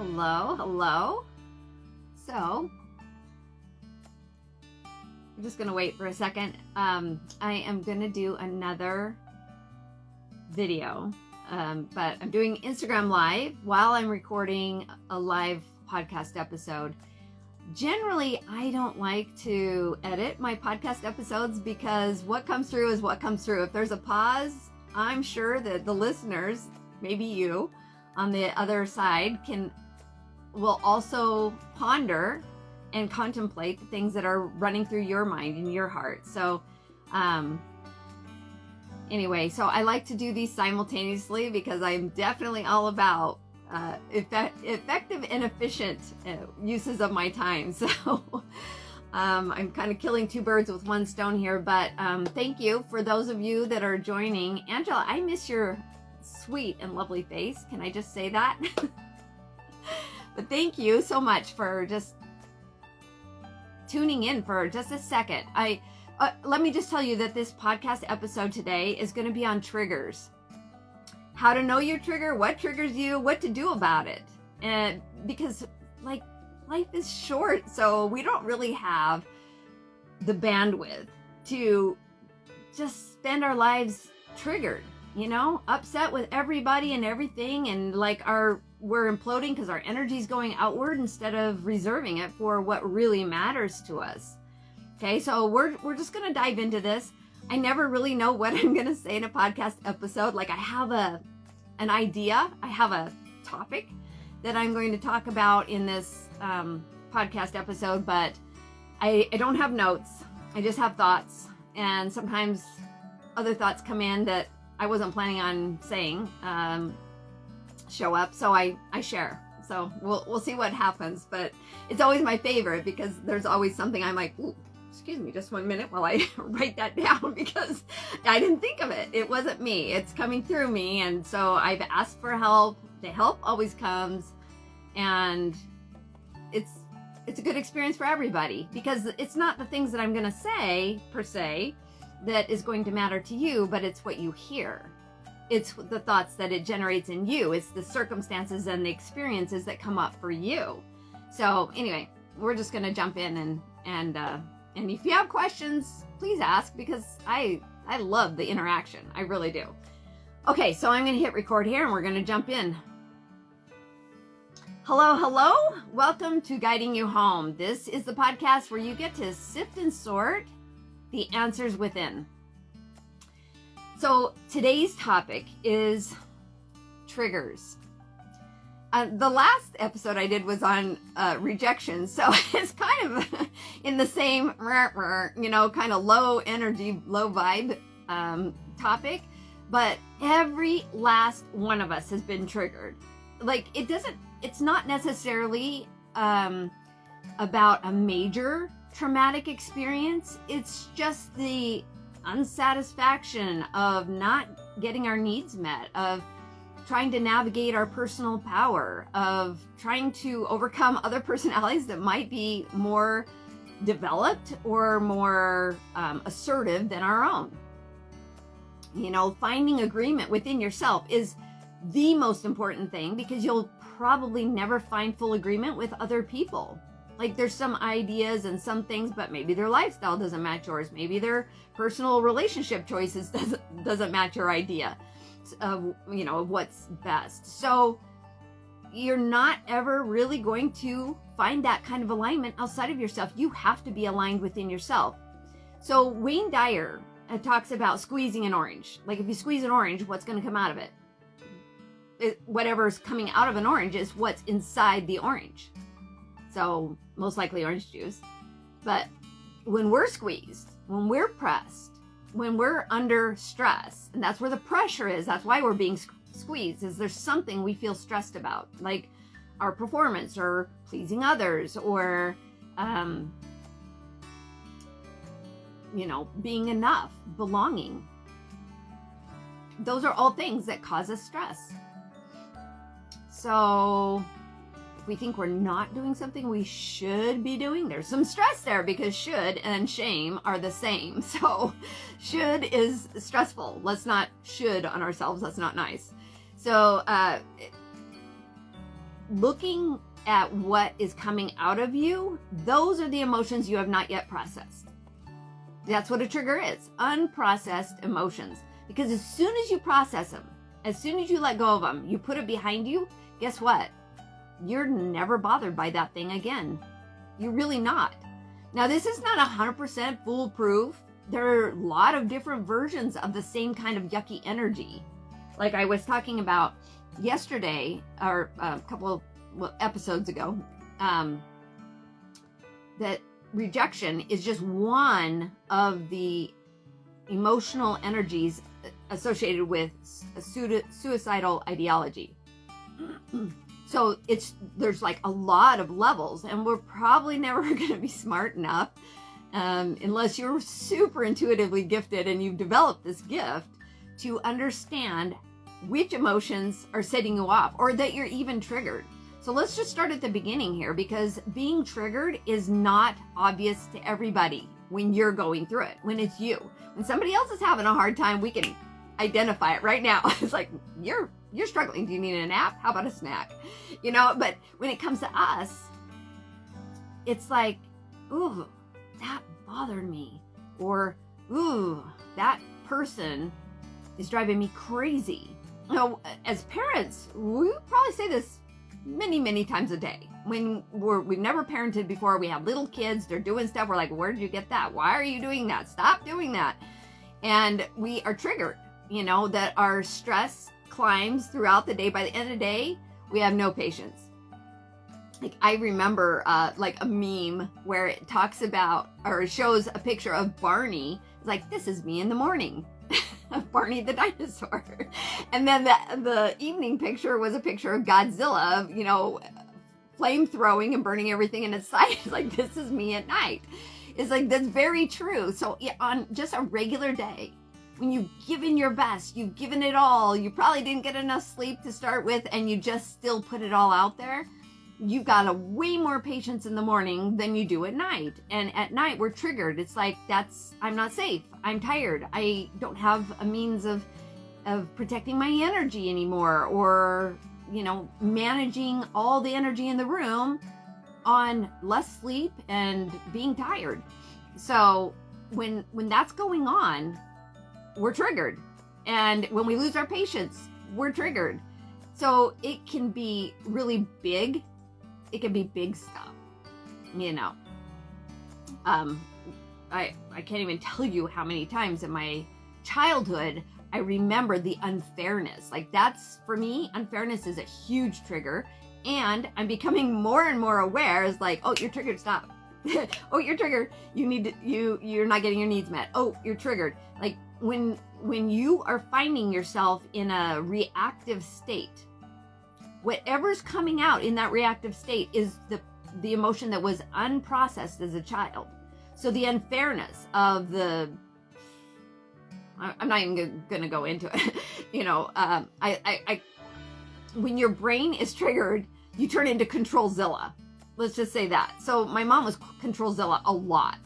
Hello, hello. So, I'm just gonna wait for a second. I am gonna do another video, but I'm doing Instagram Live while I'm recording a live podcast episode. Generally, I don't like to edit my podcast episodes because what comes through is what comes through. If there's a pause, I'm sure that the listeners, maybe you on the other side, will also ponder and contemplate the things that are running through your mind and your heart. So anyway, so I like to do these simultaneously because I'm definitely all about effective and efficient uses of my time. So I'm kind of killing two birds with one stone here, but thank you for those of you that are joining. Angela, I miss your sweet and lovely face. Can I just say that? But thank you so much for just tuning in for just a second. Let me just tell you that this podcast episode today is going to be on triggers. How to know your trigger, what triggers you, what to do about it. And because life is short, so we don't really have the bandwidth to just spend our lives triggered, upset with everybody and everything, and we're imploding because our energy is going outward instead of reserving it for what really matters to us. Okay, so we're just gonna dive into this. I never really know what I'm gonna say in a podcast episode. I have an idea, I have a topic that I'm going to talk about in this podcast episode, but I don't have notes. I just have thoughts, and sometimes other thoughts come in that I wasn't planning on saying. Show up, so I share. So we'll see what happens, but it's always my favorite because there's always something I'm like, ooh, excuse me, just 1 minute while I write that down because I didn't think of it. It wasn't me. It's coming through me, and so I've asked for help. The help always comes, and it's a good experience for everybody because it's not the things that I'm going to say per se that is going to matter to you, but it's what you hear. It's the thoughts that it generates in you. It's the circumstances and the experiences that come up for you. So anyway, we're just going to jump in and if you have questions, please ask because I love the interaction. I really do. Okay, so I'm going to hit record here and we're going to jump in. Hello. Welcome to Guiding You Home. This is the podcast where you get to sift and sort the answers within. So today's topic is triggers. The last episode I did was on rejection, so it's kind of in the same, kind of low energy, low vibe topic, but every last one of us has been triggered. It's not necessarily about a major traumatic experience. It's just the unsatisfaction of not getting our needs met, of trying to navigate our personal power, of trying to overcome other personalities that might be more developed or more assertive than our own. Finding agreement within yourself is the most important thing because you'll probably never find full agreement with other people. There's some ideas and some things, but maybe their lifestyle doesn't match yours. Maybe their personal relationship choices doesn't match your idea of what's best. So you're not ever really going to find that kind of alignment outside of yourself. You have to be aligned within yourself. So Wayne Dyer talks about squeezing an orange. If you squeeze an orange, what's going to come out of it? Whatever's coming out of an orange is what's inside the orange. So most likely orange juice. But when we're squeezed, when we're pressed, when we're under stress, and that's where the pressure is, that's why we're being squeezed, is there's something we feel stressed about, like our performance or pleasing others or, being enough, belonging. Those are all things that cause us stress. So if we think we're not doing something we should be doing, there's some stress there because should and shame are the same. So should is stressful. Let's not should on ourselves. That's not nice. So looking at what is coming out of you, those are the emotions you have not yet processed. That's what a trigger is, unprocessed emotions. Because as soon as you process them, as soon as you let go of them, you put it behind you, guess what? You're never bothered by that thing again. You're really not. Now, this is not 100% foolproof. There are a lot of different versions of the same kind of yucky energy. Like I was talking about yesterday, or a couple of episodes ago, that rejection is just one of the emotional energies associated with a suicidal ideology. So there's like a lot of levels, and we're probably never going to be smart enough, unless you're super intuitively gifted and you've developed this gift, to understand which emotions are setting you off, or that you're even triggered. So let's just start at the beginning here, because being triggered is not obvious to everybody when you're going through it, when it's you. When somebody else is having a hard time, we can identify it right now. It's like, you're struggling. Do you need a nap? How about a snack? But when it comes to us, it's like, ooh, that bothered me. Or, ooh, that person is driving me crazy. As parents, we probably say this many, many times a day. When we've never parented before, we have little kids, they're doing stuff, we're like, where did you get that? Why are you doing that? Stop doing that. And we are triggered, that our stress climbs throughout the day. By the end of the day, we have no patience. Like, I remember like a meme where it talks about, or shows a picture of Barney. It's like, this is me in the morning. Barney the dinosaur. And then the evening picture was a picture of Godzilla, flame throwing and burning everything in its sight. It's like, this is me at night. It's like, that's very true. So on just a regular day, when you've given your best, you've given it all, you probably didn't get enough sleep to start with, and you just still put it all out there, you've got a way more patience in the morning than you do at night. And at night, we're triggered. It's like, I'm not safe. I'm tired. I don't have a means of protecting my energy anymore, or, managing all the energy in the room on less sleep and being tired. So when that's going on, we're triggered. And when we lose our patience, we're triggered. So it can be really big. It can be big stuff, I can't even tell you how many times in my childhood I remember the unfairness. Like, that's, for me, unfairness is a huge trigger. And I'm becoming more and more aware. It's like, oh, you're triggered, stop. Oh, you're triggered. You're not getting your needs met. Oh, you're triggered. Like, when you are finding yourself in a reactive state, whatever's coming out in that reactive state is the emotion that was unprocessed as a child. So the unfairness of I'm not even going to go into it. When your brain is triggered, you turn into Controlzilla. Let's just say that. So my mom was Controlzilla a lot,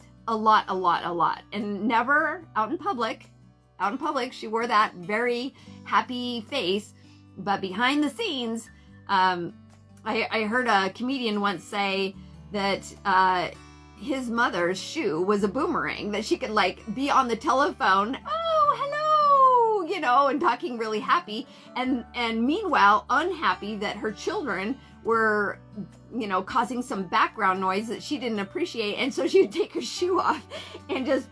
and never out in public. Out in public, she wore that very happy face, but behind the scenes, I heard a comedian once say that his mother's shoe was a boomerang, that she could be on the telephone, oh, hello, and talking really happy, and meanwhile unhappy that her children were, causing some background noise that she didn't appreciate, and so she would take her shoe off and just,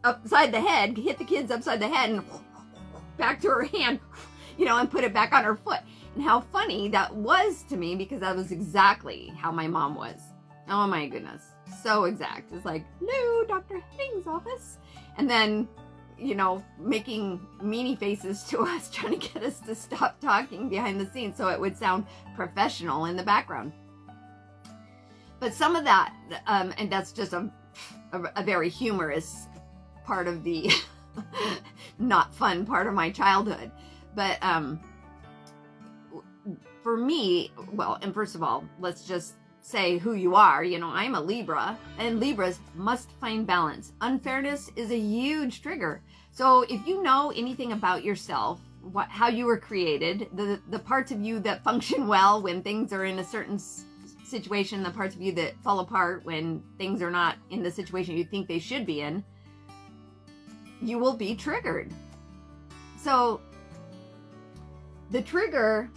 upside the head, hit the kids upside the head, and back to her hand, and put it back on her foot. And how funny that was to me, because that was exactly how my mom was. Oh my goodness. So exact. It's like, hello, Dr. Henning's office. And then, making meanie faces to us, trying to get us to stop talking behind the scenes so it would sound professional in the background. But some of that, and that's just a very humorous part of the not fun part of my childhood. But for me, well, and first of all, let's just say who you are. I'm a Libra, and Libras must find balance. Unfairness is a huge trigger. So if you know anything about yourself, how you were created, the parts of you that function well when things are in a certain situation, the parts of you that fall apart when things are not in the situation you think they should be in, you will be triggered. So the trigger,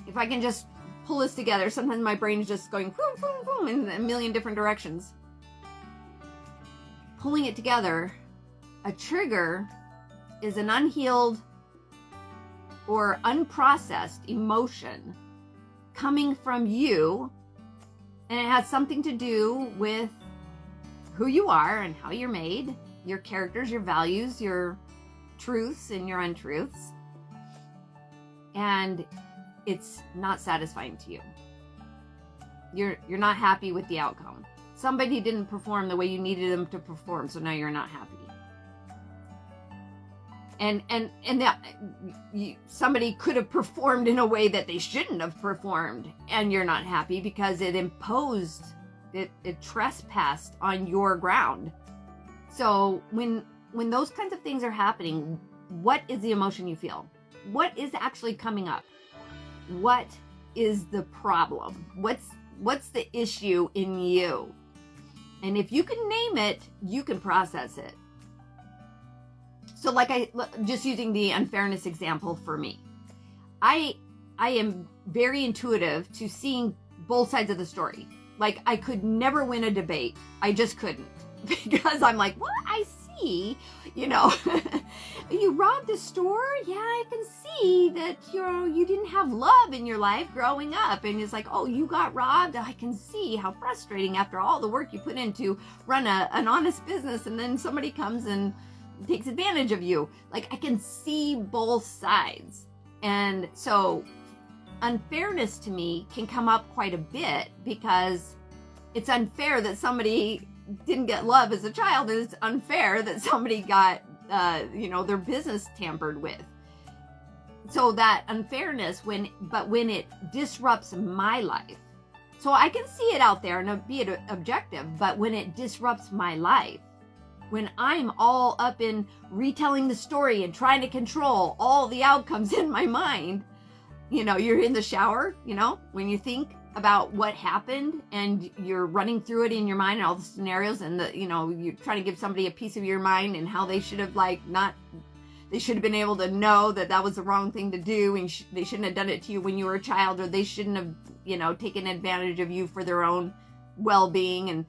if I can just pull this together, sometimes my brain is just going boom, boom, boom in a million different directions. Pulling it together, a trigger is an unhealed or unprocessed emotion coming from you, and it has something to do with who you are and how you're made, your characters, your values, your truths and your untruths, and it's not satisfying to you. You're not happy with the outcome. Somebody didn't perform the way you needed them to perform, so now you're not happy. And that somebody could have performed in a way that they shouldn't have performed, and you're not happy because it imposed, it trespassed on your ground. So when those kinds of things are happening, what is the emotion you feel? What is actually coming up? What is the problem? What's the issue in you? And if you can name it, you can process it. So just using the unfairness example for me, I am very intuitive to seeing both sides of the story. Like, I could never win a debate. I just couldn't, because I'm like, what? I see, you robbed a store. Yeah, I can see that you didn't have love in your life growing up. And it's like, oh, you got robbed. I can see how frustrating after all the work you put in to run an honest business, and then somebody comes and takes advantage of you. Like, I can see both sides. And so unfairness to me can come up quite a bit, because it's unfair that somebody didn't get love as a child, and it's unfair that somebody got their business tampered with. So that unfairness, when it disrupts my life, so I can see it out there and be it objective, but when it disrupts my life, when I'm all up in retelling the story and trying to control all the outcomes in my mind, you're in the shower, when you think about what happened and you're running through it in your mind and all the scenarios, and you're trying to give somebody a piece of your mind and how they should have they should have been able to know that was the wrong thing to do, and they shouldn't have done it to you when you were a child, or they shouldn't have, taken advantage of you for their own well-being, and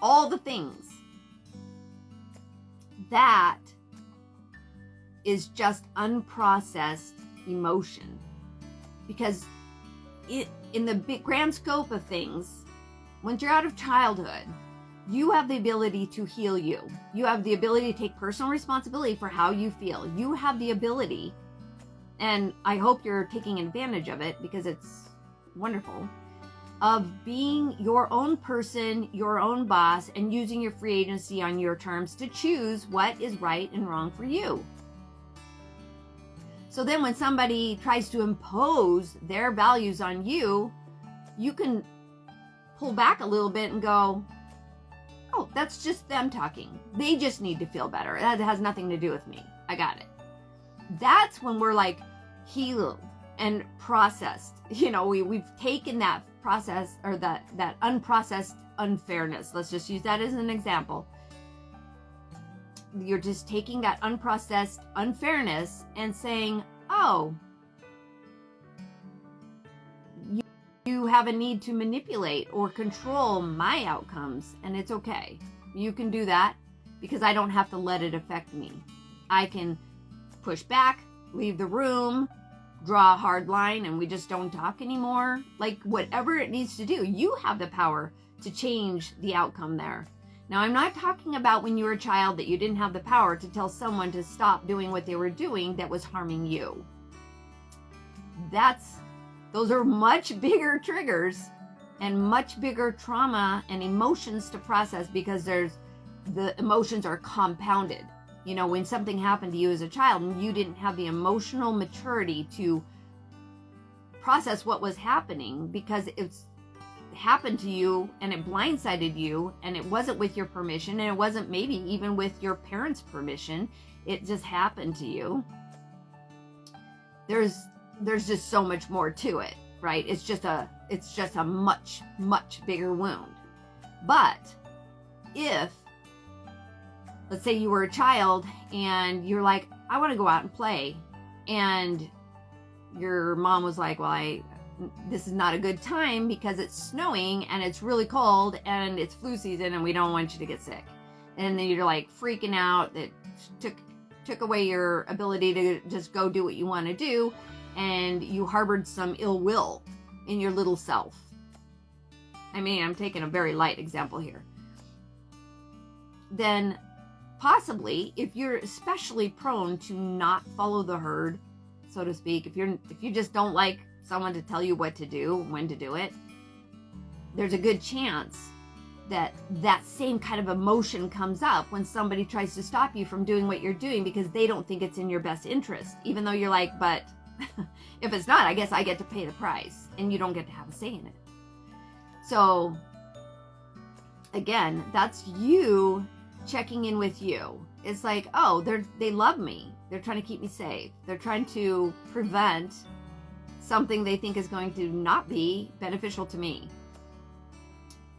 all the things. That is just unprocessed emotion, because in the big grand scope of things, once you're out of childhood, you have the ability to heal you. You have the ability to take personal responsibility for how you feel. You have the ability, and I hope you're taking advantage of it, because it's wonderful, of being your own person, your own boss, and using your free agency on your terms to choose what is right and wrong for you. So then when somebody tries to impose their values on you, you can pull back a little bit and go, oh, that's just them talking. They just need to feel better. That has nothing to do with me. I got it. That's when we're like healed and processed. We've taken that process, or that unprocessed unfairness. Let's just use that as an example. You're just taking that unprocessed unfairness and saying, oh, you have a need to manipulate or control my outcomes, and it's okay. You can do that, because I don't have to let it affect me. I can push back, leave the room, draw a hard line, and we just don't talk anymore. Like, whatever it needs to do, you have the power to change the outcome there. Now, I'm not talking about when you were a child that you didn't have the power to tell someone to stop doing what they were doing that was harming you. Those are much bigger triggers and much bigger trauma and emotions to process, because the emotions are compounded. When something happened to you as a child and you didn't have the emotional maturity to process what was happening, because it's happened to you and it blindsided you, and it wasn't with your permission, and it wasn't maybe even with your parents' permission. It just happened to you. there's just so much more to it, right? It's just a much, much bigger wound. But if, let's say you were a child and you're like, I want to go out and play, and your mom was like, well, this is not a good time because it's snowing and it's really cold and it's flu season and we don't want you to get sick. And then you're like freaking out that took away your ability to just go do what you want to do, and you harbored some ill will in your little self. I mean, I'm taking a very light example here. Then possibly, if you're especially prone to not follow the herd, so to speak, if you just don't like someone to tell you what to do, when to do it, there's a good chance that same kind of emotion comes up when somebody tries to stop you from doing what you're doing because they don't think it's in your best interest, even though you're like, but if it's not, I guess I get to pay the price, and you don't get to have a say in it. So again, that's you checking in with you. It's like, oh, they love me. They're trying to keep me safe. They're trying to prevent something they think is going to not be beneficial to me.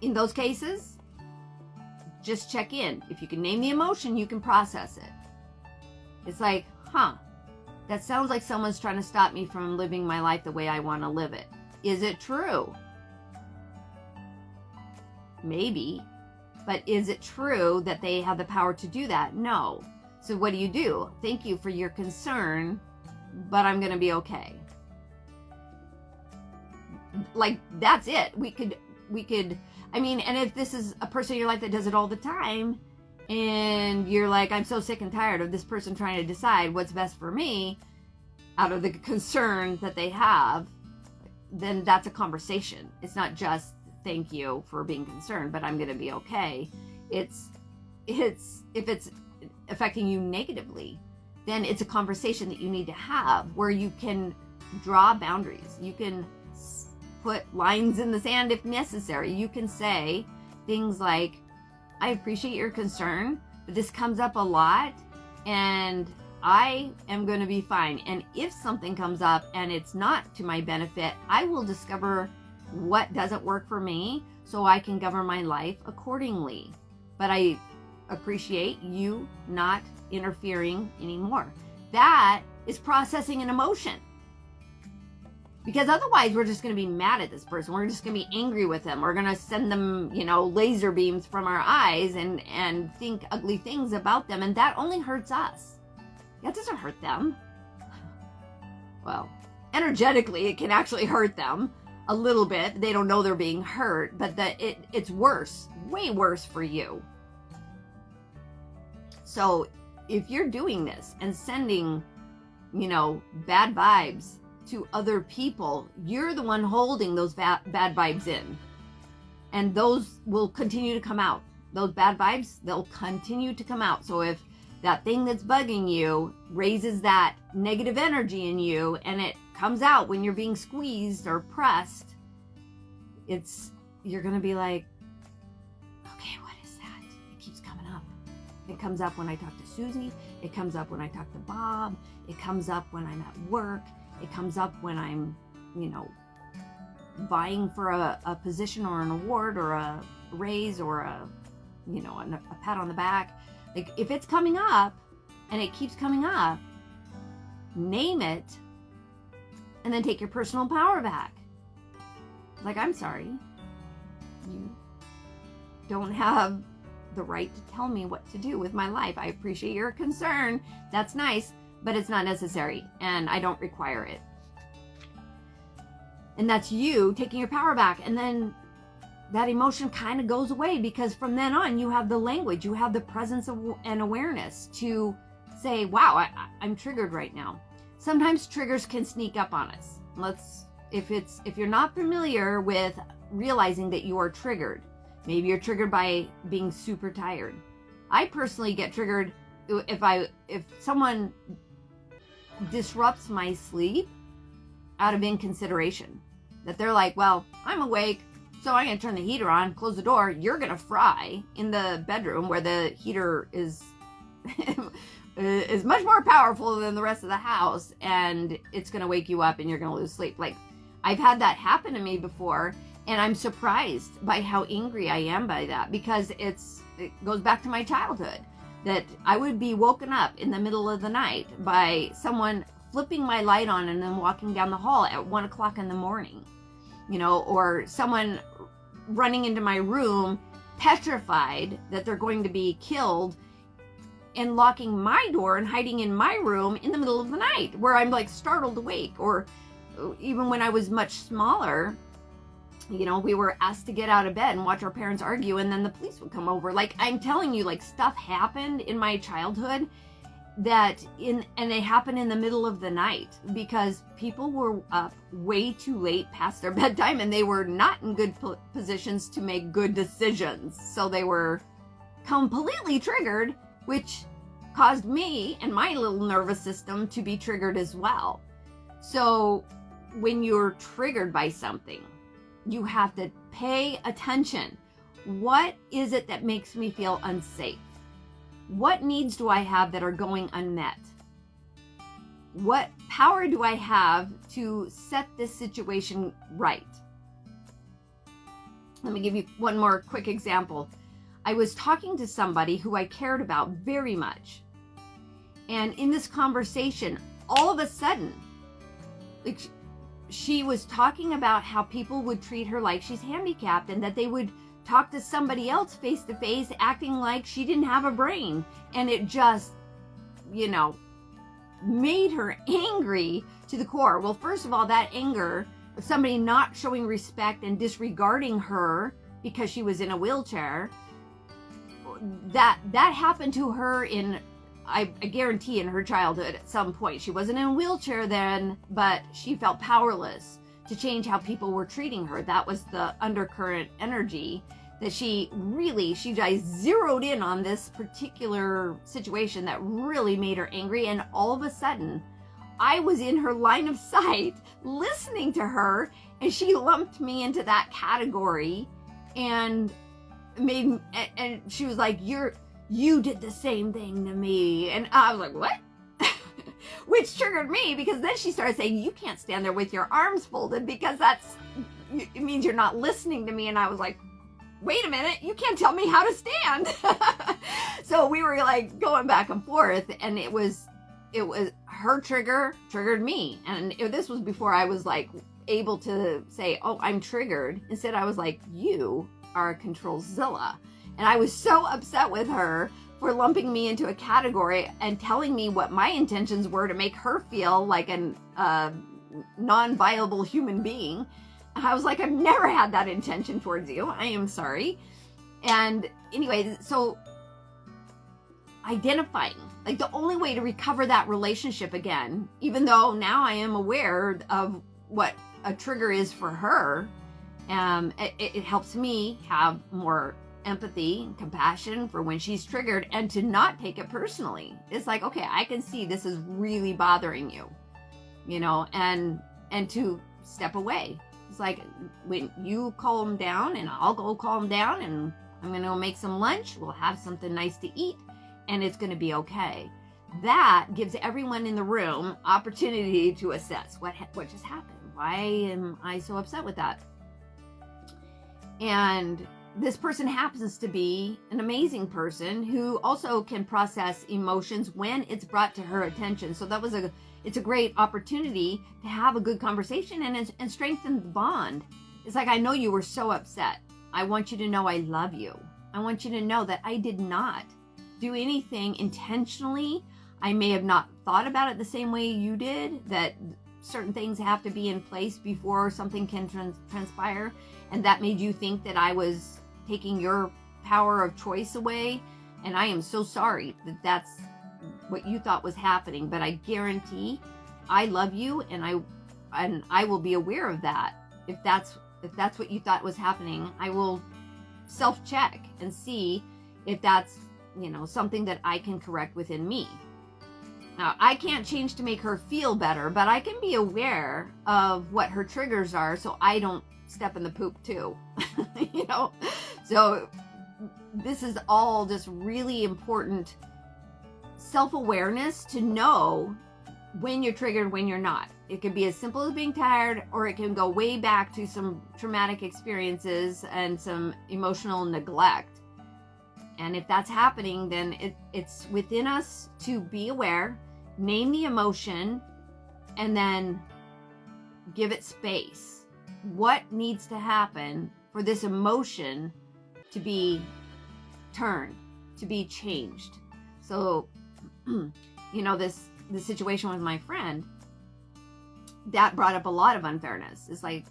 In those cases, just check in. If you can name the emotion, you can process it. It's like, that sounds like someone's trying to stop me from living my life the way I want to live it. Is it true? Maybe. But is it true that they have the power to do that? No. So what do? Thank you for your concern, but I'm going to be okay. Like, that's it. We could, I mean, and if this is a person in your life that does it all the time, and you're like, I'm so sick and tired of this person trying to decide what's best for me out of the concern that they have, then that's a conversation. It's not just thank you for being concerned, but I'm going to be okay. It's if it's affecting you negatively, then it's a conversation that you need to have where you can draw boundaries. You can put lines in the sand if necessary. You can say things like, I appreciate your concern, but this comes up a lot and I am going to be fine. And if something comes up and it's not to my benefit, I will discover what doesn't work for me so I can govern my life accordingly. But I appreciate you not interfering anymore. That is processing an emotion. Because otherwise we're just going to be mad at this person. We're just going to be angry with them. We're going to send them, laser beams from our eyes and think ugly things about them. And that only hurts us. That doesn't hurt them. Well, energetically, it can actually hurt them a little bit. They don't know they're being hurt, but it's worse, way worse for you. So if you're doing this and sending, bad vibes to other people, you're the one holding those bad vibes in. And those will continue to come out. Those bad vibes, they'll continue to come out. So if that thing that's bugging you raises that negative energy in you and it comes out when you're being squeezed or pressed, you're going to be like, okay, what is that? It keeps coming up. It comes up when I talk to Susie. It comes up when I talk to Bob. It comes up when I'm at work. It comes up when I'm, vying for a position or an award or a raise or a pat on the back. Like, if it's coming up and it keeps coming up, name it and then take your personal power back. Like, I'm sorry. You don't have the right to tell me what to do with my life. I appreciate your concern. That's nice, but it's not necessary and I don't require it. And that's you taking your power back. And then that emotion kind of goes away because from then on you have the language, you have the presence and awareness to say, wow, I'm triggered right now. Sometimes triggers can sneak up on us. If you're not familiar with realizing that you are triggered, maybe you're triggered by being super tired. I personally get triggered if someone disrupts my sleep out of inconsideration. That they're like, well, I'm awake, so I'm going to turn the heater on, close the door. You're going to fry in the bedroom where the heater is is much more powerful than the rest of the house, and it's going to wake you up and you're going to lose sleep. Like, I've had that happen to me before, and I'm surprised by how angry I am by that, because it goes back to my childhood, that I would be woken up in the middle of the night by someone flipping my light on and then walking down the hall at 1 o'clock in the morning, or someone running into my room petrified that they're going to be killed and locking my door and hiding in my room in the middle of the night, where I'm like startled awake. Or even when I was much smaller, we were asked to get out of bed and watch our parents argue, and then the police would come over. Like, I'm telling you, like, stuff happened in my childhood and they happened in the middle of the night because people were up way too late past their bedtime, and they were not in good positions to make good decisions. So they were completely triggered, which caused me and my little nervous system to be triggered as well. So when you're triggered by something, you have to pay attention. What is it that makes me feel unsafe? What needs do I have that are going unmet? What power do I have to set this situation right? Let me give you one more quick example. I was talking to somebody who I cared about very much. And in this conversation, all of a sudden, like, she was talking about how people would treat her like she's handicapped, and that they would talk to somebody else face to face acting like she didn't have a brain. And it just, made her angry to the core. Well, first of all, that anger of somebody not showing respect and disregarding her because she was in a wheelchair, that happened to her I guarantee in her childhood at some point. She wasn't in a wheelchair then, but she felt powerless to change how people were treating her. That was the undercurrent energy that she zeroed in on this particular situation that really made her angry. And all of a sudden, I was in her line of sight listening to her, and she lumped me into that category and she was like, you did the same thing to me. And I was like, what? Which triggered me, because then she started saying, you can't stand there with your arms folded, because it means you're not listening to me. And I was like, wait a minute, you can't tell me how to stand. So we were like going back and forth, and it was her triggered me. And this was before I was like able to say, oh, I'm triggered. Instead, I was like, you are a Controlzilla. And I was so upset with her for lumping me into a category and telling me what my intentions were to make her feel like a non-viable human being. I was like, I've never had that intention towards you. I am sorry. And anyway, so identifying, like, the only way to recover that relationship again, even though now I am aware of what a trigger is for her, it helps me have more empathy and compassion for when she's triggered, and to not take it personally. It's like, okay, I can see this is really bothering you, and to step away. It's like, when you calm down, and I'll go calm down, and I'm going to go make some lunch. We'll have something nice to eat, and it's going to be okay. That gives everyone in the room opportunity to assess what just happened. Why am I so upset with that? And this person happens to be an amazing person who also can process emotions when it's brought to her attention. So it's a great opportunity to have a good conversation and strengthen the bond. It's like, I know you were so upset. I want you to know I love you. I want you to know that I did not do anything intentionally. I may have not thought about it the same way you did, that certain things have to be in place before something can transpire. And that made you think that I was taking your power of choice away. And I am so sorry that that's what you thought was happening. But I guarantee I love you, and I will be aware of that. If that's what you thought was happening, I will self-check and see if that's, something that I can correct within me. Now, I can't change to make her feel better, but I can be aware of what her triggers are so I don't step in the poop too. So this is all just really important self-awareness to know when you're triggered, when you're not. It can be as simple as being tired, or it can go way back to some traumatic experiences and some emotional neglect. And if that's happening, then it's within us to be aware, name the emotion, and then give it space. What needs to happen for this emotion to be turned, to be changed? So, the situation with my friend, that brought up a lot of unfairness. It's like,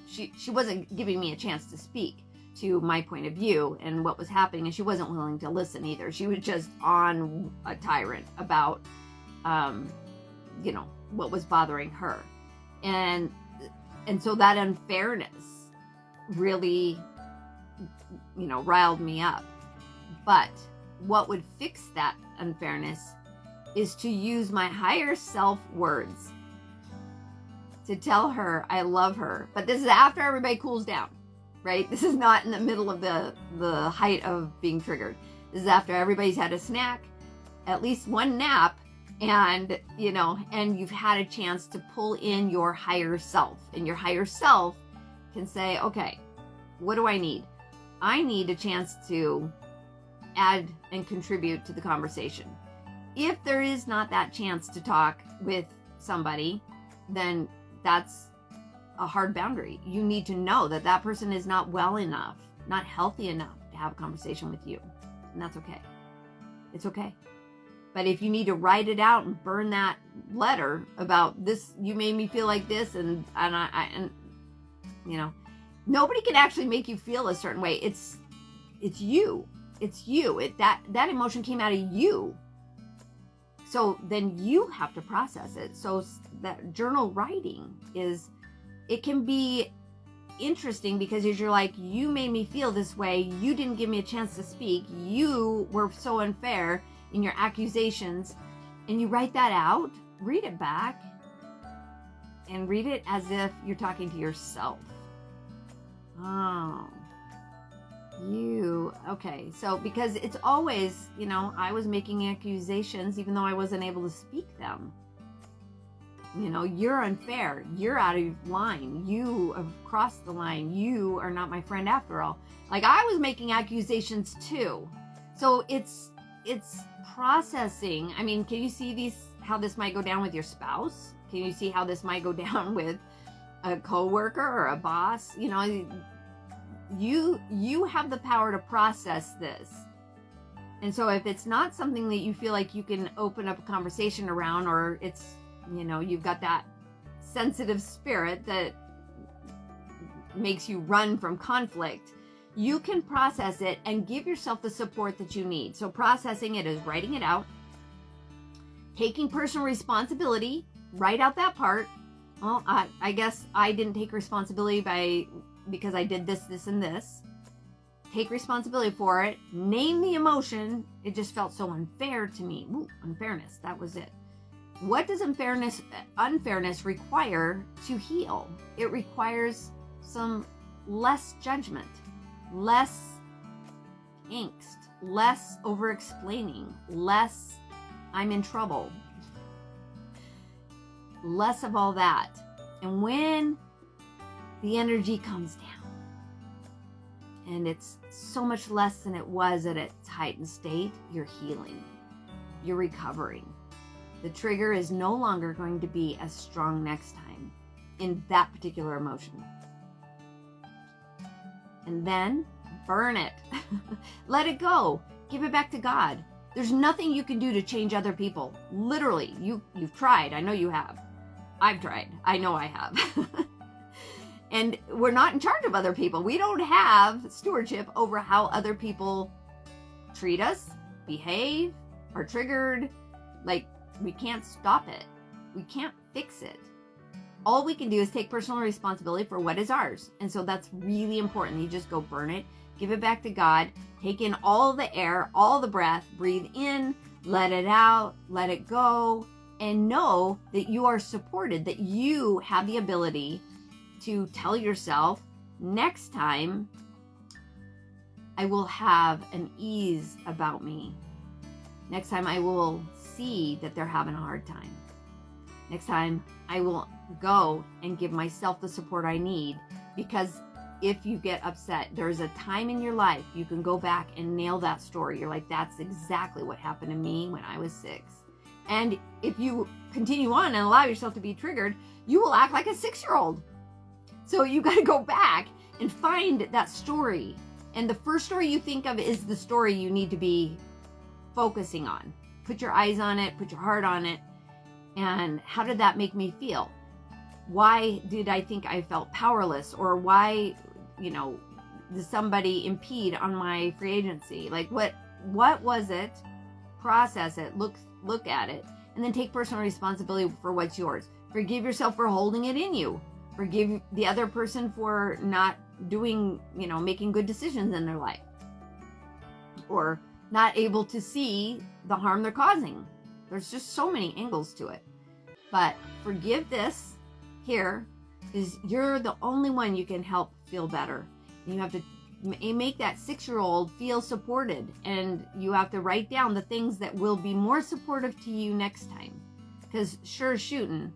she wasn't giving me a chance to speak to my point of view and what was happening, and she wasn't willing to listen either. She was just on a tyrant about, what was bothering her. And so that unfairness really, riled me up. But what would fix that unfairness is to use my higher self words to tell her I love her. But this is after everybody cools down, right? This is not in the middle of the height of being triggered. This is after everybody's had a snack, at least one nap, and you've had a chance to pull in your higher self. And your higher self can say, okay, what do I need? I need a chance to add and contribute to the conversation. If there is not that chance to talk with somebody, then that's a hard boundary. You need to know that that person is not well enough, not healthy enough to have a conversation with you. And that's okay. It's okay. But if you need to write it out and burn that letter about this, you made me feel like this, and nobody can actually make you feel a certain way. It's you. It's you. That emotion came out of you. So then you have to process it. So that journal writing it can be interesting because you're like, you made me feel this way. You didn't give me a chance to speak. You were so unfair in your accusations. And you write that out, read it back, and read it as if you're talking to yourself. Oh. Okay, so because it's always, I was making accusations even though I wasn't able to speak them. You're unfair. You're out of line. You have crossed the line. You are not my friend after all. Like, I was making accusations too. So it's processing. I mean, can you see how this might go down with your spouse? Can you see how this might go down with a coworker or a boss? You have the power to process this. And so if it's not something that you feel like you can open up a conversation around, or it's, you've got that sensitive spirit that makes you run from conflict, you can process it and give yourself the support that you need. So processing it is writing it out, taking personal responsibility, write out that part. Well, I guess I didn't take responsibility because I did this, and this. Take responsibility for it. Name the emotion. It just felt so unfair to me. Ooh, unfairness. That was it. What does unfairness require to heal? It requires some less judgment, less angst, less over-explaining, less I'm in trouble, less of all that. And when the energy comes down, and it's so much less than it was at its heightened state, you're healing, you're recovering. The trigger is no longer going to be as strong next time in that particular emotion. And then burn it. Let it go. Give it back to God. There's nothing you can do to change other people. Literally, you've tried. I know you have. I've tried. I know I have. And we're not in charge of other people. We don't have stewardship over how other people treat us, behave, are triggered. Like, we can't stop it. We can't fix it. All we can do is take personal responsibility for what is ours. And so that's really important. You just go burn it, give it back to God, take in all the air, all the breath, breathe in, let it out, let it go, and know that you are supported, that you have the ability to tell yourself, next time I will have an ease about me. Next time I will see that they're having a hard time. Next time I will go and give myself the support I need, because if you get upset, there's a time in your life you can go back and nail that story. You're like, that's exactly what happened to me when I was 6. And if you continue on and allow yourself to be triggered, you will act like a 6-year-old. So you got to go back and find that story. And the first story you think of is the story you need to be focusing on. Put your eyes on it, put your heart on it. And how did that make me feel? Why did I think I felt powerless? Or why, did somebody impede on my free agency? Like what was it? Process it, look at it, and then take personal responsibility for what's yours. Forgive yourself for holding it in you. Forgive the other person for not doing, making good decisions in their life, or not able to see the harm they're causing. There's just so many angles to it. But forgive this here, is you're the only one you can help feel better. You have to make that 6-year-old feel supported, and you have to write down the things that will be more supportive to you next time. Because sure shooting,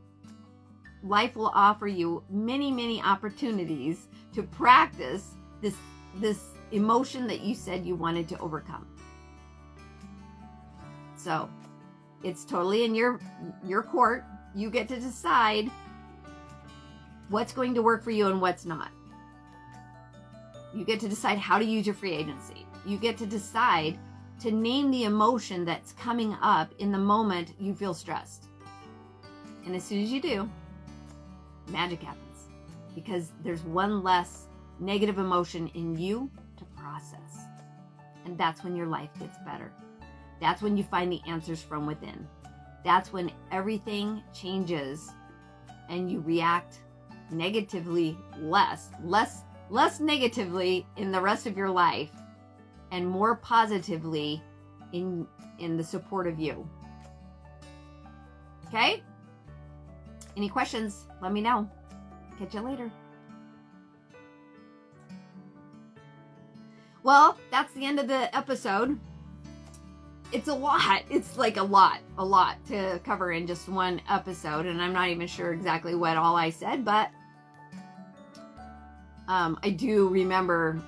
life will offer you many, many opportunities to practice this emotion that you said you wanted to overcome. So it's totally in your court. You get to decide what's going to work for you and what's not. You get to decide how to use your free agency. You get to decide to name the emotion that's coming up in the moment you feel stressed. And as soon as you do, magic happens, because there's one less negative emotion in you to process. And that's when your life gets better. That's when you find the answers from within. That's when everything changes and you react negatively less negatively in the rest of your life, and more positively in the support of you. Okay? Any questions? Let me know. Catch you later. Well, that's the end of the episode. It's a lot. It's like a lot to cover in just one episode, and I'm not even sure exactly what all I said, but I do remember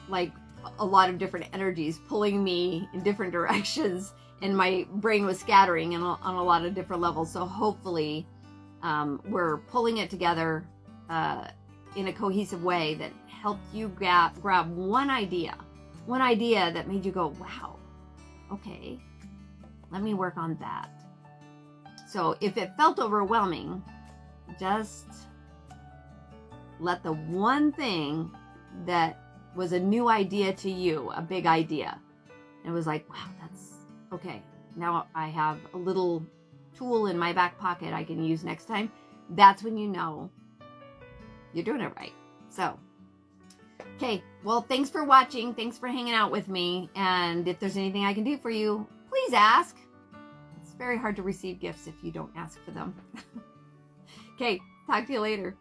like a lot of different energies pulling me in different directions, and my brain was scattering on a lot of different levels. So hopefully we're pulling it together in a cohesive way that helped you grab one idea that made you go, wow, okay, let me work on that. So if it felt overwhelming, just let the one thing that was a new idea to you, a big idea, and it was like, wow, that's okay. Now I have a little tool in my back pocket I can use next time. That's when you know you're doing it right. So, okay, well, thanks for watching. Thanks for hanging out with me. And if there's anything I can do for you, please ask. It's very hard to receive gifts if you don't ask for them. Okay, talk to you later.